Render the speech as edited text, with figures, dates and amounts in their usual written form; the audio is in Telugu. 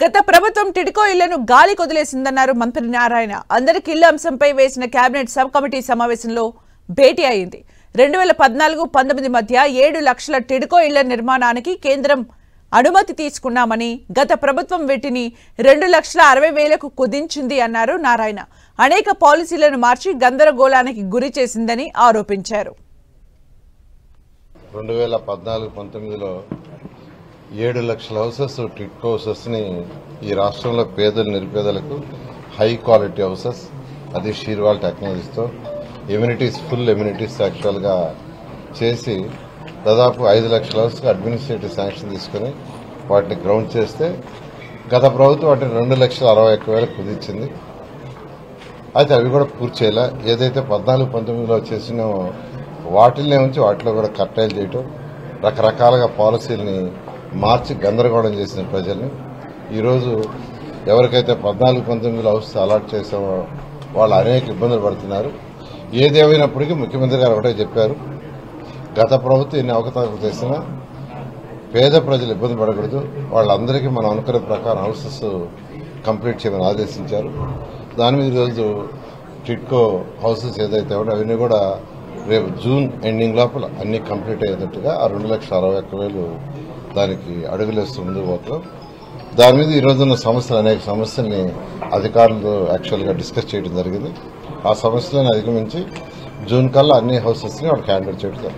గత ప్రభుత్వం టిడ్కో ఇళ్లను గాలి కొదిలేసిందన్నారు మంత్రి నారాయణ. అందరికి ఇళ్ల అంశంపై వేసిన కేబినెట్ సబ్ కమిటీ సమావేశంలో భేటీ అయింది. 2014-19 మధ్య 7 లక్షల టిడ్కో ఇళ్ల నిర్మాణానికి కేంద్రం అనుమతి తీసుకున్నామని, గత ప్రభుత్వం వీటిని 2,60,000కు కుదించింది అన్నారు నారాయణ. అనేక పాలసీలను మార్చి గందరగోళానికి గురి చేసిందని ఆరోపించారు. 2014-19లో 7 లక్షల హౌసెస్ టిడ్కో హౌసెస్ ని ఈ రాష్ట్రంలో పేదలు నిరుపేదలకు హై క్వాలిటీ హౌసెస్, అది షీర్వాల్ టెక్నాలజీతో ఎమ్యూనిటీస్, ఫుల్ ఎమ్యూనిటీస్ యాక్చువల్ గా చేసి దాదాపు 5 లక్షల హౌస్ అడ్మినిస్ట్రేటివ్ శాంక్షన్ తీసుకుని వాటిని గ్రౌండ్ చేస్తే గత ప్రభుత్వం వాటిని 2,61,000 కుదించింది. అయితే అవి కూడా పూర్తి చేయాల. ఏదైతే 14-19లో చేసినో వాటిల్నే ఉంచి వాటిలో కూడా కట్టైలు చేయటం, రకరకాలుగా పాలసీలని మార్చి గందరగోళం చేసిన ప్రజల్ని ఈరోజు ఎవరికైతే 14-19లో హౌస్ అలాట్ చేసామో వాళ్ళు అనేక ఇబ్బందులు పడుతున్నారు. ఏదేమైనప్పటికీ ముఖ్యమంత్రి గారు ఒకటే చెప్పారు, గత ప్రభుత్వం ఎన్ని అవకతవకలు చేసినా పేద ప్రజలు ఇబ్బంది పడకూడదు, వాళ్ళందరికీ మనం అనుకునే ప్రకారం హౌసెస్ కంప్లీట్ చేయమని ఆదేశించారు. దాని మీద ఈరోజు టిడ్కో హౌసెస్ ఏదైతే ఉన్నాయో అవన్నీ కూడా రేపు జూన్ ఎండింగ్ లోపల అన్ని కంప్లీట్ అయ్యేటట్టుగా ఆ 2,61,000 దానికి అడుగులేస్తూ ముందుకు పోతాం. దాని మీద ఈరోజున్న సమస్యలు, అనేక సమస్యల్ని అధికారులు యాక్చువల్గా డిస్కస్ చేయడం జరిగింది. ఆ సమస్యలను అధిగమించి జూన్ కల్లా అన్ని హౌసెస్ ని వాళ్ళకి హ్యాండ్ ఓవర్ చేయడం.